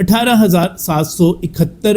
18,771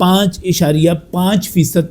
5.5%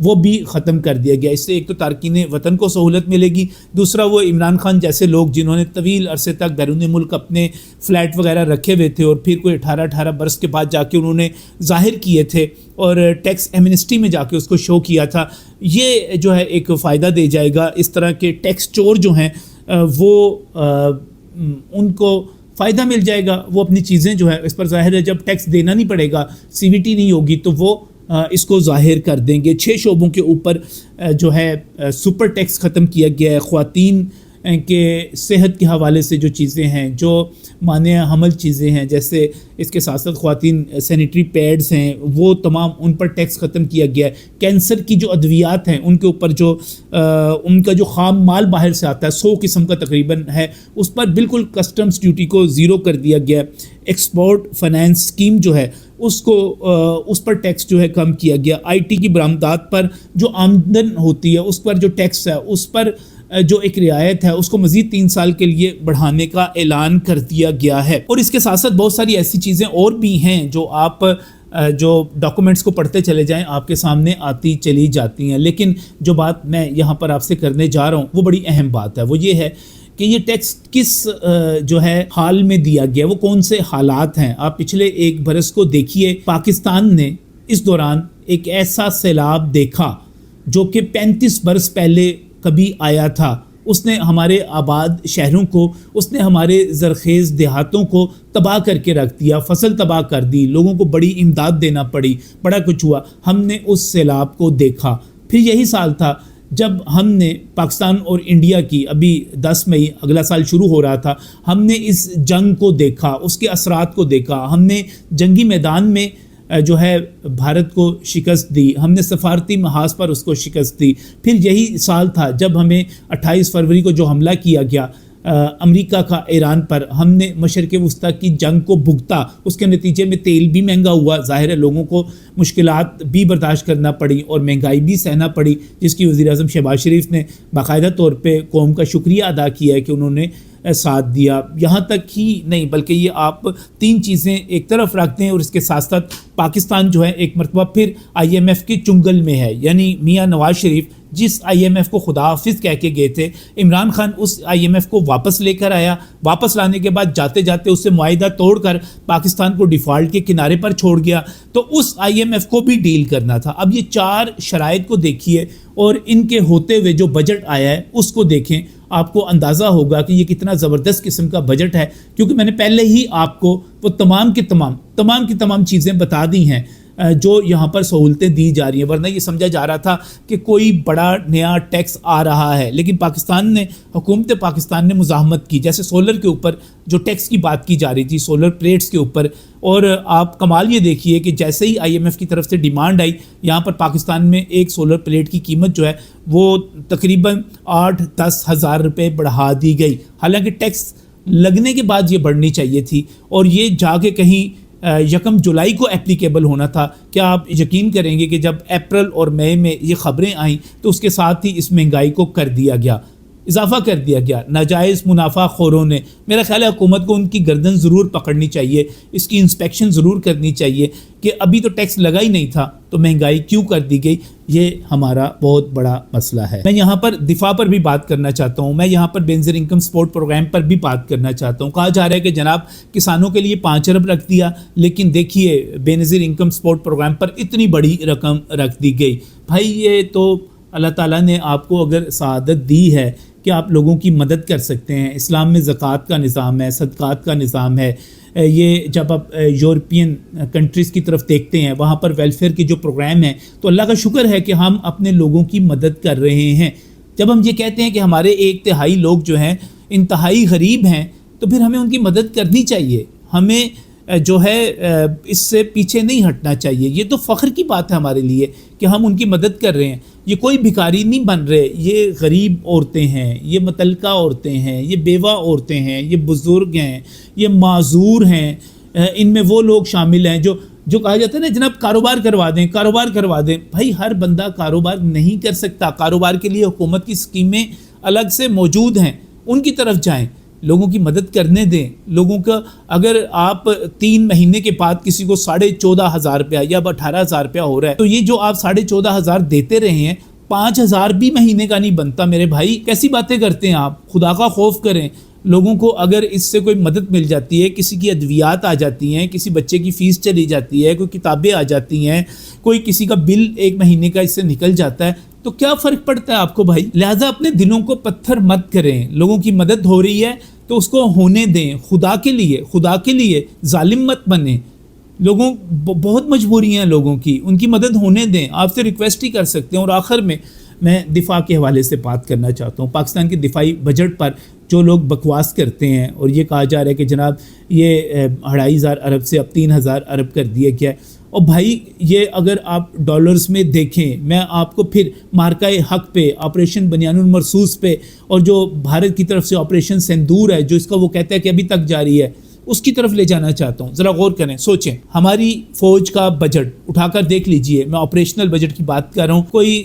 وہ بھی ختم کر دیا گیا. اس سے ایک تو تارکین وطن کو سہولت ملے گی, دوسرا وہ عمران خان جیسے لوگ جنہوں نے طویل عرصے تک بیرون ملک اپنے فلیٹ وغیرہ رکھے ہوئے تھے اور پھر کوئی 18 برس کے بعد جا کے انہوں نے ظاہر کیے تھے اور ٹیکس ایمنسٹی میں جا کے اس کو شو کیا تھا, یہ جو ہے ایک فائدہ دے جائے گا. اس طرح کے ٹیکس چور جو ہیں وہ ان کو فائدہ مل جائے گا, وہ اپنی چیزیں جو ہے اس پر ظاہر ہے جب ٹیکس دینا نہیں پڑے گا, سی وی ٹی نہیں ہوگی تو وہ اس کو ظاہر کر دیں گے. 6 شعبوں کے اوپر جو ہے سپر ٹیکس ختم کیا گیا ہے. خواتین کے صحت کے حوالے سے جو چیزیں ہیں, جو مانع حمل چیزیں ہیں, جیسے اس کے ساتھ ساتھ خواتین سینیٹری پیڈز ہیں, وہ تمام ان پر ٹیکس ختم کیا گیا ہے. کینسر کی جو ادویات ہیں ان کے اوپر جو ان کا جو خام مال باہر سے آتا ہے 100 قسم کا تقریباً ہے, اس پر بالکل کسٹمز ڈیوٹی کو زیرو کر دیا گیا ہے. ایکسپورٹ فائنانس اسکیم جو ہے اس کو اس پر ٹیکس جو ہے کم کیا گیا. آئی ٹی کی برآمدات پر جو آمدن ہوتی ہے اس پر جو ٹیکس ہے اس پر جو ایک رعایت ہے اس کو مزید 3 سال کے لیے بڑھانے کا اعلان کر دیا گیا ہے. اور اس کے ساتھ ساتھ بہت ساری ایسی چیزیں اور بھی ہیں جو آپ جو ڈاکومنٹس کو پڑھتے چلے جائیں آپ کے سامنے آتی چلی جاتی ہیں, لیکن جو بات میں یہاں پر آپ سے کرنے جا رہا ہوں وہ بڑی اہم بات ہے. وہ یہ ہے کہ یہ ٹیکس کس جو ہے حال میں دیا گیا, وہ کون سے حالات ہیں. آپ پچھلے 1 برس کو دیکھیے, پاکستان نے اس دوران ایک ایسا سیلاب دیکھا جو کہ 35 برس پہلے کبھی آیا تھا. اس نے ہمارے آباد شہروں کو, اس نے ہمارے زرخیز دیہاتوں کو تباہ کر کے رکھ دیا, فصل تباہ کر دی, لوگوں کو بڑی امداد دینا پڑی, بڑا کچھ ہوا. ہم نے اس سیلاب کو دیکھا. پھر یہی سال تھا جب ہم نے پاکستان اور انڈیا کی, ابھی 10 مئی اگلا سال شروع ہو رہا تھا, ہم نے اس جنگ کو دیکھا, اس کے اثرات کو دیکھا. ہم نے جنگی میدان میں جو ہے بھارت کو شکست دی, ہم نے سفارتی محاذ پر اس کو شکست دی. پھر یہی سال تھا جب ہمیں 28 فروری کو جو حملہ کیا گیا امریکہ کا ایران پر, ہم نے مشرق وسطیٰ کی جنگ کو بھگتا. اس کے نتیجے میں تیل بھی مہنگا ہوا, ظاہر ہے لوگوں کو مشکلات بھی برداشت کرنا پڑی اور مہنگائی بھی سہنا پڑی, جس کی وزیر اعظم شہباز شریف نے باقاعدہ طور پہ قوم کا شکریہ ادا کیا ہے کہ انہوں نے ساتھ دیا. یہاں تک ہی نہیں بلکہ یہ آپ 3 چیزیں ایک طرف رکھتے ہیں اور اس کے ساتھ ساتھ پاکستان جو ہے ایک مرتبہ پھر IMF کے چنگل میں ہے. یعنی میاں نواز شریف جس IMF کو خدا حافظ کہہ کے گئے تھے, عمران خان اس IMF کو واپس لے کر آیا. واپس لانے کے بعد جاتے جاتے اس سے معاہدہ توڑ کر پاکستان کو ڈیفالٹ کے کنارے پر چھوڑ گیا. تو اس IMF کو بھی ڈیل کرنا تھا. اب یہ 4 شرائط کو دیکھیے اور ان کے ہوتے ہوئے جو بجٹ آیا ہے اس کو دیکھیں, آپ کو اندازہ ہوگا کہ یہ کتنا زبردست قسم کا بجٹ ہے. کیونکہ میں نے پہلے ہی آپ کو وہ تمام کی تمام چیزیں بتا دی ہیں جو یہاں پر سہولتیں دی جا رہی ہیں. ورنہ یہ سمجھا جا رہا تھا کہ کوئی بڑا نیا ٹیکس آ رہا ہے, لیکن حکومت پاکستان نے مزاحمت کی. جیسے سولر کے اوپر جو ٹیکس کی بات کی جا رہی تھی, سولر پلیٹس کے اوپر, اور آپ کمال یہ دیکھیے کہ جیسے ہی IMF کی طرف سے ڈیمانڈ آئی, یہاں پر پاکستان میں ایک سولر پلیٹ کی قیمت جو ہے وہ تقریباً 8-10 ہزار روپے بڑھا دی گئی. حالانکہ ٹیکس لگنے کے بعد یہ بڑھنی چاہیے تھی اور یہ جا کے کہیں 1 جولائی کو اپلیکیبل ہونا تھا. کیا آپ یقین کریں گے کہ جب اپریل اور مئی میں یہ خبریں آئیں تو اس کے ساتھ ہی اس مہنگائی کو کر دیا گیا, اضافہ کر دیا گیا. ناجائز منافع خوروں نے, میرا خیال ہے حکومت کو ان کی گردن ضرور پکڑنی چاہیے, اس کی انسپیکشن ضرور کرنی چاہیے کہ ابھی تو ٹیکس لگا ہی نہیں تھا تو مہنگائی کیوں کر دی گئی. یہ ہمارا بہت بڑا مسئلہ ہے. میں یہاں پر دفاع پر بھی بات کرنا چاہتا ہوں, میں یہاں پر بے نظیر انکم سپورٹ پروگرام پر بھی بات کرنا چاہتا ہوں. کہا جا رہا ہے کہ جناب کسانوں کے لیے 5 ارب رکھ دیا, لیکن دیکھیے بے نظیر انکم سپورٹ پروگرام پر اتنی بڑی رقم رکھ دی گئی. بھائی یہ تو اللہ تعالیٰ نے آپ کو اگر سعادت دی ہے کہ آپ لوگوں کی مدد کر سکتے ہیں. اسلام میں زکوٰۃ کا نظام ہے, صدقات کا نظام ہے. یہ جب آپ یورپین کنٹریز کی طرف دیکھتے ہیں وہاں پر ویلفیئر کی جو پروگرام ہے تو اللہ کا شکر ہے کہ ہم اپنے لوگوں کی مدد کر رہے ہیں. جب ہم یہ کہتے ہیں کہ ہمارے 1/3 لوگ جو ہیں انتہائی غریب ہیں تو پھر ہمیں ان کی مدد کرنی چاہیے, ہمیں جو ہے اس سے پیچھے نہیں ہٹنا چاہیے. یہ تو فخر کی بات ہے ہمارے لیے کہ ہم ان کی مدد کر رہے ہیں. یہ کوئی بھکاری نہیں بن رہے, یہ غریب عورتیں ہیں, یہ متعلقہ عورتیں ہیں, یہ بیوہ عورتیں ہیں, یہ بزرگ ہیں, یہ معذور ہیں. ان میں وہ لوگ شامل ہیں جو کہا جاتا ہے نا جناب کاروبار کروا دیں. بھائی ہر بندہ کاروبار نہیں کر سکتا. کاروبار کے لیے حکومت کی اسکیمیں الگ سے موجود ہیں, ان کی طرف جائیں. لوگوں کی مدد کرنے دیں. لوگوں کا اگر آپ 3 مہینے کے بعد کسی کو 14,500 روپیہ یا 18,000 روپیہ ہو رہا ہے تو یہ جو آپ 14,500 دیتے رہے ہیں 5,000 بھی مہینے کا نہیں بنتا میرے بھائی. کیسی باتیں کرتے ہیں آپ؟ خدا کا خوف کریں. لوگوں کو اگر اس سے کوئی مدد مل جاتی ہے, کسی کی ادویات آ جاتی ہیں, کسی بچے کی فیس چلی جاتی ہے, کوئی کتابیں آ جاتی ہیں, کوئی کسی کا بل 1 مہینے کا اس سے نکل جاتا ہے, تو کیا فرق پڑتا ہے آپ کو بھائی؟ لہٰذا اپنے دلوں کو پتھر مت کریں. لوگوں کی مدد ہو رہی ہے تو اس کو ہونے دیں. خدا کے لیے ظالم مت بنیں. لوگوں بہت مجبوریاں ہیں لوگوں کی, ان کی مدد ہونے دیں. آپ سے ریکویسٹ ہی کر سکتے ہیں. اور آخر میں دفاع کے حوالے سے بات کرنا چاہتا ہوں. پاکستان کے دفاعی بجٹ پر جو لوگ بکواس کرتے ہیں اور یہ کہا جا رہا ہے کہ جناب یہ 2,500 ارب سے اب 3,000 ارب کر دیا گیا ہے. اور بھائی یہ اگر آپ ڈالرز میں دیکھیں, میں آپ کو پھر مارکہ حق پہ, آپریشن بنیان المرصوص پہ, اور جو بھارت کی طرف سے آپریشن سندور ہے جو اس کا وہ کہتا ہے کہ ابھی تک جاری ہے, اس کی طرف لے جانا چاہتا ہوں. ذرا غور کریں, سوچیں. ہماری فوج کا بجٹ اٹھا کر دیکھ لیجئے, میں آپریشنل بجٹ کی بات کر رہا ہوں, کوئی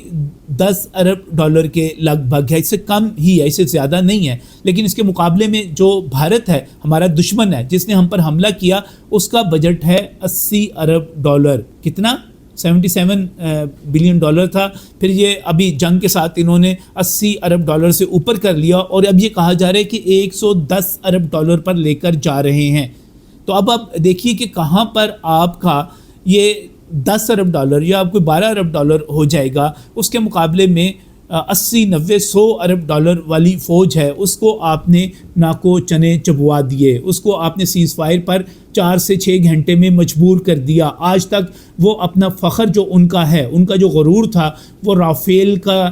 10 ارب ڈالر کے لگ بھگ ہے. اس سے کم ہی ہے, اس سے زیادہ نہیں ہے. لیکن اس کے مقابلے میں جو بھارت ہے, ہمارا دشمن ہے جس نے ہم پر حملہ کیا, اس کا بجٹ ہے 80 ارب ڈالر. کتنا؟ 77 بلین ڈالر تھا. پھر یہ ابھی جنگ کے ساتھ انہوں نے 80 ارب ڈالر سے اوپر کر لیا, اور اب یہ کہا جا رہا ہے کہ 110 ارب ڈالر پر لے کر جا رہے ہیں. تو اب آپ دیکھیے کہ کہاں پر آپ کا یہ 10 ارب ڈالر یا آپ کوئی 12 ارب ڈالر ہو جائے گا. اس کے مقابلے میں 80, 90, 100 ارب ڈالر والی فوج ہے, اس کو آپ نے ناکو چنے چبوا دیے. اس کو آپ نے سیز فائر پر 4 سے 6 گھنٹے میں مجبور کر دیا. آج تک وہ اپنا فخر جو ان کا ہے, ان کا جو غرور تھا, وہ رافیل کا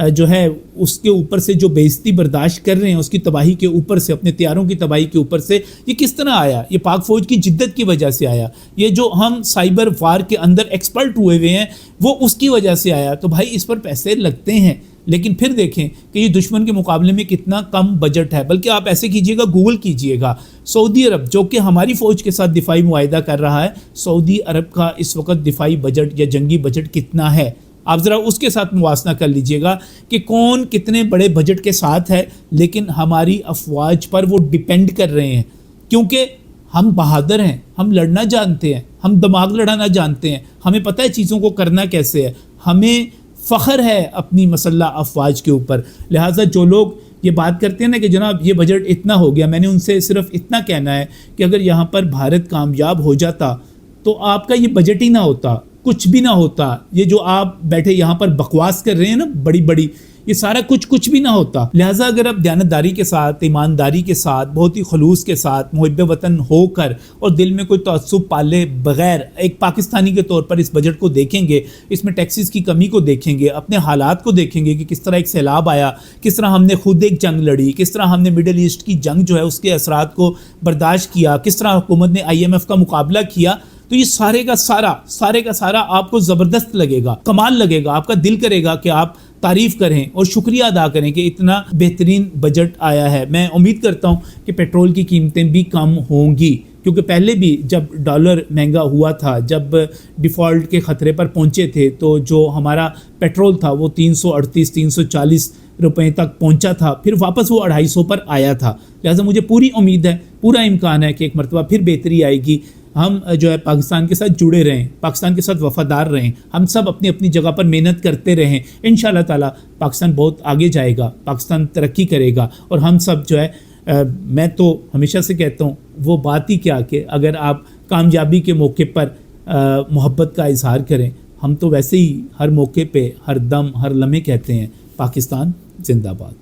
جو ہے اس کے اوپر سے جو بےعزتی برداشت کر رہے ہیں, اس کی تباہی کے اوپر سے, اپنے تیاروں کی تباہی کے اوپر سے, یہ کس طرح آیا؟ یہ پاک فوج کی جدت کی وجہ سے آیا. یہ جو ہم سائبر وار کے اندر ایکسپرٹ ہوئے ہیں وہ اس کی وجہ سے آیا. تو بھائی اس پر پیسے لگتے ہیں, لیکن پھر دیکھیں کہ یہ دشمن کے مقابلے میں کتنا کم بجٹ ہے. بلکہ آپ ایسے کیجئے گا, گوگل کیجئے گا, سعودی عرب جو کہ ہماری فوج کے ساتھ دفاعی معاہدہ کر رہا ہے, سعودی عرب کا اس وقت دفاعی بجٹ یا جنگی بجٹ کتنا ہے. آپ ذرا اس کے ساتھ موازنہ کر لیجئے گا کہ کون کتنے بڑے بجٹ کے ساتھ ہے, لیکن ہماری افواج پر وہ ڈیپینڈ کر رہے ہیں. کیونکہ ہم بہادر ہیں, ہم لڑنا جانتے ہیں, ہم دماغ لڑانا جانتے ہیں, ہمیں پتہ ہے چیزوں کو کرنا کیسے ہے, ہمیں فخر ہے اپنی مسلح افواج کے اوپر. لہٰذا جو لوگ یہ بات کرتے ہیں نا کہ جناب یہ بجٹ اتنا ہو گیا, میں نے ان سے صرف اتنا کہنا ہے کہ اگر یہاں پر بھارت کامیاب ہو جاتا تو آپ کا یہ بجٹ ہی نہ ہوتا, کچھ بھی نہ ہوتا. یہ جو آپ بیٹھے یہاں پر بکواس کر رہے ہیں نا بڑی, یہ سارا کچھ بھی نہ ہوتا. لہٰذا اگر آپ دیانتداری کے ساتھ, ایمانداری کے ساتھ, بہت ہی خلوص کے ساتھ, محب وطن ہو کر اور دل میں کوئی تعصب پالے بغیر ایک پاکستانی کے طور پر اس بجٹ کو دیکھیں گے, اس میں ٹیکسز کی کمی کو دیکھیں گے, اپنے حالات کو دیکھیں گے کہ کس طرح ایک سیلاب آیا, کس طرح ہم نے خود ایک جنگ لڑی, کس طرح ہم نے مڈل ایسٹ کی جنگ جو ہے اس کے اثرات کو برداشت کیا, کس طرح حکومت نے IMF کا مقابلہ کیا, تو یہ سارے کا سارا آپ کو زبردست لگے گا, کمال لگے گا. آپ کا دل کرے گا کہ آپ تعریف کریں اور شکریہ ادا کریں کہ اتنا بہترین بجٹ آیا ہے. میں امید کرتا ہوں کہ پیٹرول کی قیمتیں بھی کم ہوں گی, کیونکہ پہلے بھی جب ڈالر مہنگا ہوا تھا, جب ڈیفالٹ کے خطرے پر پہنچے تھے, تو جو ہمارا پیٹرول تھا وہ 338 340 روپے تک پہنچا تھا, پھر واپس وہ 250 پر آیا تھا. لہٰذا مجھے پوری امید ہے, پورا امکان ہے کہ ایک مرتبہ پھر بہتری آئے گی. ہم جو ہے پاکستان کے ساتھ جڑے رہیں, پاکستان کے ساتھ وفادار رہیں, ہم سب اپنی اپنی جگہ پر محنت کرتے رہیں. انشاءاللہ تعالی پاکستان بہت آگے جائے گا, پاکستان ترقی کرے گا. اور ہم سب جو ہے میں تو ہمیشہ سے کہتا ہوں وہ بات ہی کیا کہ اگر آپ کامیابی کے موقع پر محبت کا اظہار کریں, ہم تو ویسے ہی ہر موقع پہ, ہر دم, ہر لمحے کہتے ہیں پاکستان زندہ باد.